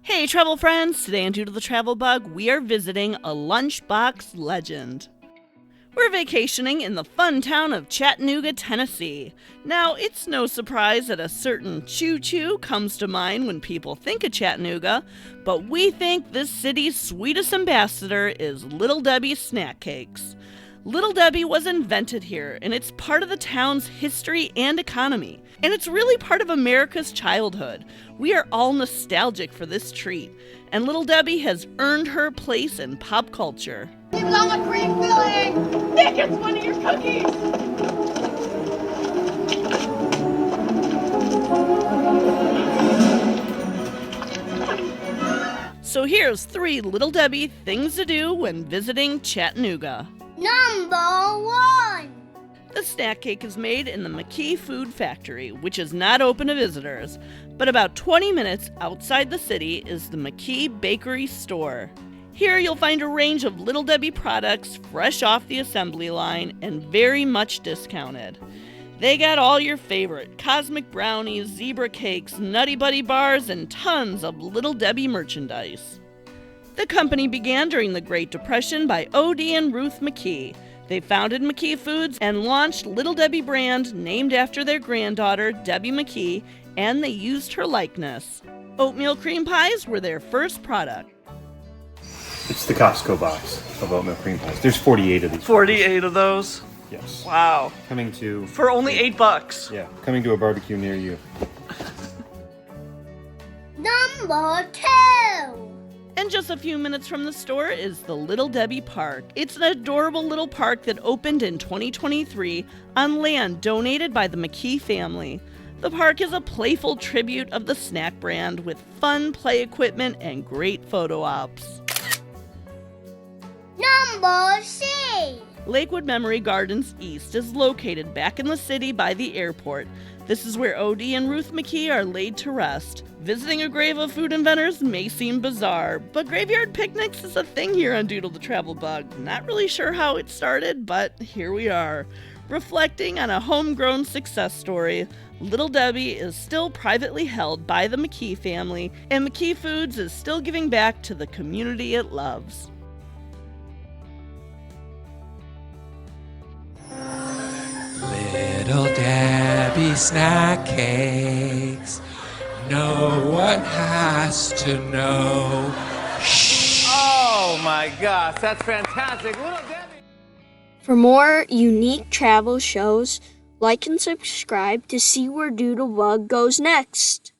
Hey travel friends, today on Due to the Travel Bug, we are visiting a lunchbox legend. We're vacationing in the fun town of Chattanooga, Tennessee. Now, it's no surprise that a certain choo-choo comes to mind when people think of Chattanooga, but we think this city's sweetest ambassador is Little Debbie's snack cakes. Little Debbie was invented here, and it's part of the town's history and economy. And it's really part of America's childhood. We are all nostalgic for this treat, and Little Debbie has earned her place in pop culture. Leave it on the cream filling! Nick, it's one of your cookies! So here's 3 Little Debbie things to do when visiting Chattanooga. Number 1! The snack cake is made in the McKee Food Factory, which is not open to visitors, but about 20 minutes outside the city is the McKee Bakery store. Here you'll find a range of Little Debbie products fresh off the assembly line and very much discounted. They got all your favorite cosmic brownies, zebra cakes, Nutty Buddy bars, and tons of Little Debbie merchandise. The company began during the Great Depression by O.D. and Ruth McKee. They founded McKee Foods and launched Little Debbie brand named after their granddaughter, Debbie McKee, and they used her likeness. Oatmeal cream pies were their first product. It's the Costco box of oatmeal cream pies. There's 48 of these. 48 of those? Yes. Wow. Coming to... For only $8. Yeah, coming to a barbecue near you. Number 2! And just a few minutes from the store is the Little Debbie Park. It's an adorable little park that opened in 2023 on land donated by the McKee family. The park is a playful tribute of the snack brand with fun play equipment and great photo ops. Number 3! Lakewood Memory Gardens East is located back in the city by the airport. This is where O.D. and Ruth McKee are laid to rest. Visiting a grave of food inventors may seem bizarre, but graveyard picnics is a thing here on Doodle the Travel Bug. Not really sure how it started, but here we are. Reflecting on a homegrown success story, Little Debbie is still privately held by the McKee family, and McKee Foods is still giving back to the community it loves. Little Debbie snack cakes, no one has to know. Shh. Oh my gosh, that's fantastic. Little Debbie. For more unique travel shows, like and subscribe to see where Doodle Bug goes next.